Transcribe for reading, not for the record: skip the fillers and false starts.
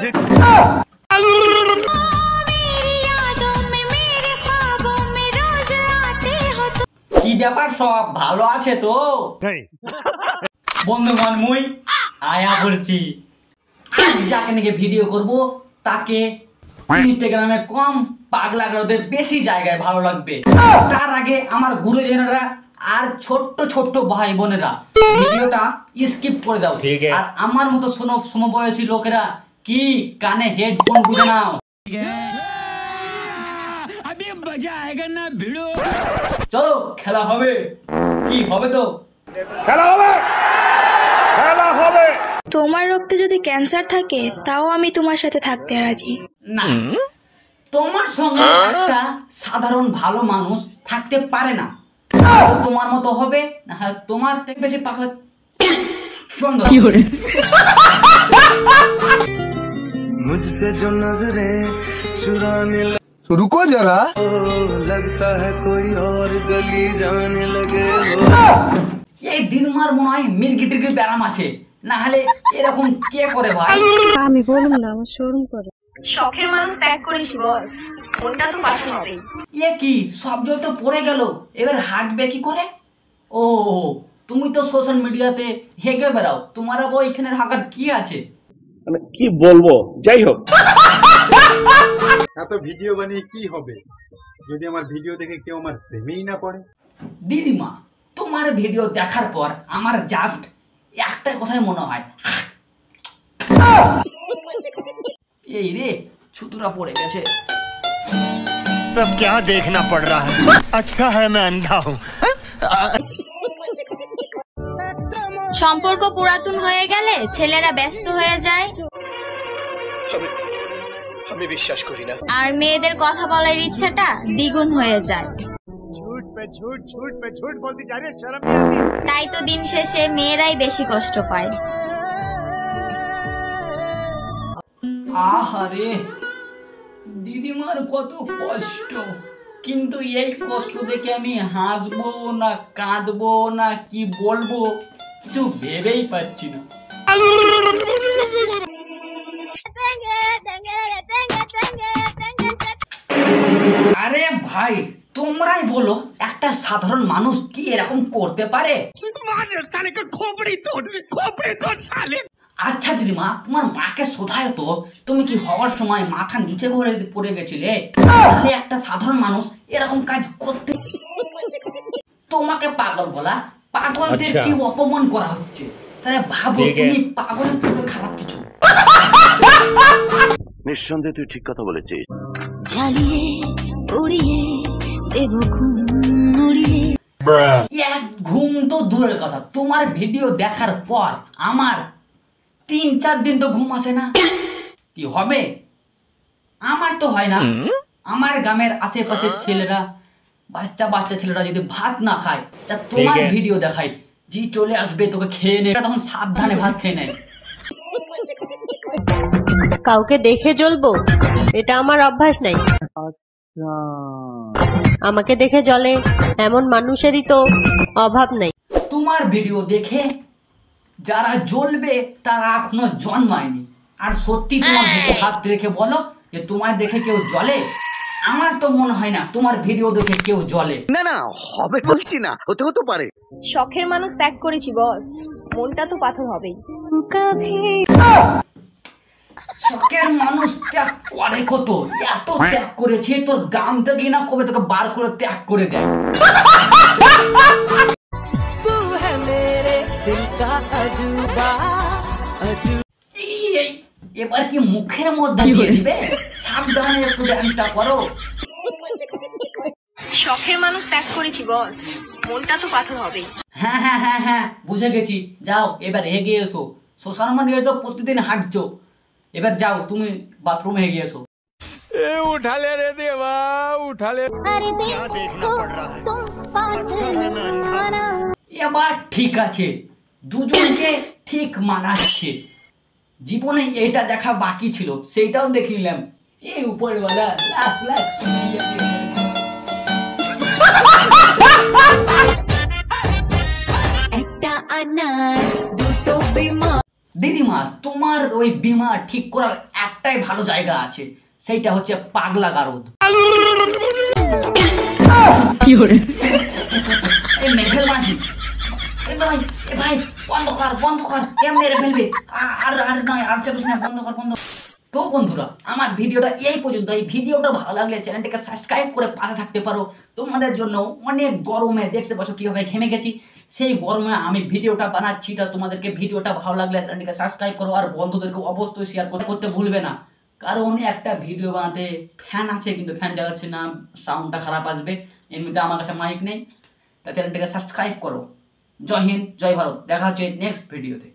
কি ব্যাপার, সব ভালো আছে তো? বন্ধুগণ, মুই আয়া করছি। আজ যাকে নাকি ভিডিও করব তাকে ইনস্টাগ্রামে কম পাগলা করতে বেশি জায়গায় ভালো লাগবে। তার আগে আমার গুরুজনেরা আর ছোট্ট ছোট্ট ভাই বোনেরা ভিডিওটা স্কিপ করে দাও। আর আমার মতো সমবয়সী লোকেরা কি কানে হেডফোন গুঁজে নাও। চলো খেলা হবে। কি হবে? তো খেলা হবে, খেলা হবে। তোমার রক্তে যদি ক্যান্সার থাকে তাও আমি তোমার সাথে থাকতে রাজি। না, তোমার সঙ্গে একটা সাধারণ ভালো মানুষ থাকতে পারে না। তোমার মতো হবে না, তোমার থেকে বেশি পাগলা সুন্দর। मुझसे जो नजरे चुराने तो रुको जरा, लगता है कोई और गली जाने लगे। এই দিনমার মনে হয় মির্গি টির্গি ব্যারাম আছে, না হলে এরকম কে করে ভাই? আমি বলুন না, আমার শরম করে। শখের মানুষ ত্যাগ করেছি বস, মনটা তো পাথর হবে। এ কি, সব জল তো পড়ে গেল, এবার হাঁটবে কি করে? ও, তুমি তো সোশ্যাল মিডিয়াতে হেগে বেড়াও, তোমার আবার এখানে হাঁকার কি আছে? মানে কি বলবো, যাই হোক। এত ভিডিও বানিয়ে কি হবে যদি আমার ভিডিও দেখে কেউ আমার প্রেমেই না পড়ে? দিদিমা, তোমার ভিডিও দেখার পর আমার জাস্ট একটা কথাই মনে হয়, এই রে ছুতুরা পড়ে গেছে। सब क्या देखना पड़ रहा है? अच्छा है मैं अंधा हूँ। সম্পর্ক পুরাতন হয়ে গেলে ছেলেরা ব্যস্ত হয়ে যায়, আমি বিশ্বাস করি না। আর মেয়েদের কথা বলার ইচ্ছাটা দ্বিগুণ হয়ে যায়। झूठ पे झूठ, झूठ पे झूठ बोलती जा रही है, शर्म। তাই তো দিন শেষে মেয়েরাই বেশি কষ্ট পায়। আহারে, দিদিমার কত কষ্ট, কিন্তু এই কষ্ট দেখে আমি হাসবো না কাঁদবো না কি বলবো কিছু ভেবেই পাচ্ছি না। আরে ভাই, তোমরাই বলো একটা সাধারণ মানুষ কি এরকম করতে পারে? আচ্ছা দিদিমা, তোমার মাকে শোধায় তো, তুমি কি হওয়ার সময় মাথা নিচে করে পড়ে গেছিলে? তাহলে একটা সাধারণ মানুষ এরকম কাজ করতে? তোমাকে পাগল বলা, পাগলদের কি অপমান করা হচ্ছে, তাহলে ভাবো তুমি পাগলের থেকে খারাপ কিছু। নিঃসন্দেহে তুই ঠিক কথা বলেছিস। জ্বালিয়ে উড়িয়ে দেব ঘুম উড়িয়ে। এক ঘুম তো দূরের কথা, তোমার ভিডিও দেখার পর আমার 3-4 দিন তো ঘুম আসে না। কি হবে? আমার তো হয় না। আমার গ্রামের আশেপাশে ছেলেরা, বাচ্চা ছেলেরা যদি ভাত না খায়, তা তোমার ভিডিও দেখায়, জি চলে আসবে তোকে খেয়ে নে, তখন সাবধানে ভাত খেয়ে নেয়। কাউকে দেখে জ্বলবো এটা আমার অভ্যাস নাই। আমাকে দেখে জ্বলে এমন মানুষেরই তো অভাব নাই। তোমার ভিডিও দেখে যারা জ্বলবে তারা এখনো জন্মায়নি। আর সত্যি তোমার বুকে হাত রেখে বলো যে তোমার দেখে কেউ জ্বলে? আমার তো মনে হয় না তোমার ভিডিও দেখে কেউ জ্বলে। না না, হবে বলছি না, হতে হতে পারে। শখের মানুষ ত্যাগ করেছি বস, মনটা তো পাথর হবেই। শখের মানুষ ত্যাগ করে কত, এত ত্যাগ করেছে তোর গান থেকে না কবে তোকে বার করে ত্যাগ করে দেয়। এবার কি মুখের মধ্যে দিয়ে দিবে? সাবধানে একটু ডান্সটা করো। শখের মানুষ ত্যাগ করেছি বস, মনটা তো পাথর হবেই। হ্যাঁ হ্যাঁ হ্যাঁ হ্যাঁ, বুঝে গেছি। যাও এবার এগিয়ে এসো, সোশ্যাল মিডিয়া তো প্রতিদিন হাঁটছো, এবার যাও তুমি বাথরুমে এগিয়ে এসো। उठा ले रे देवा, उठा ले। क्या देखना पड़ रहा है? अच्छा है मैं अंधा हूँ। এবার ঠিক আছে, দুজনকে ঠিক মানাচ্ছে। জীবনে এটা দেখা বাকি ছিল, সেইটাও দেখে নিলাম। এই উপরওয়ালা লাখ লাখ একটা আনার দুটো বিমান। দিদিমা তোমার ওই বিমা ঠিক করার একটাই ভালো জায়গা আছে, সেইটা হচ্ছে পাগলা গারদ। এই মেঘেল মাঝি, এ ভাই বন্ধ কর, এ মেরে ফেলবে, আর নয়, আর চাপিস না, বন্ধ কর। তো বন্ধুরা, আমার ভিডিওটা এই পর্যন্ত। এই ভিডিওটা ভালো লাগলে চ্যানেলটিকে সাবস্ক্রাইব করে পাশে থাকতে পারো। তোমাদের জন্য অনেক গরমে দেখতে পাচ্ছ কিভাবে ঘেমে গেছি, সেই গরমে আমি ভিডিওটা বানাচ্ছি। তা তোমাদেরকে ভিডিওটা ভালো লাগলে চ্যানেলটিকে সাবস্ক্রাইব করো, আর বন্ধুদেরকে অবশ্যই শেয়ার করতে ভুলবে না। কারণ একটা ভিডিও বানাতে ফ্যান আছে, কিন্তু ফ্যান চালাচ্ছে না, সাউন্ডটা খারাপ আসবে। এমনিতে আমার কাছে মাইক নেই। তা চ্যানেলটিকে সাবস্ক্রাইব করো। জয় হিন্দ, জয় ভারত। দেখা হচ্ছে নেক্সট ভিডিওতে।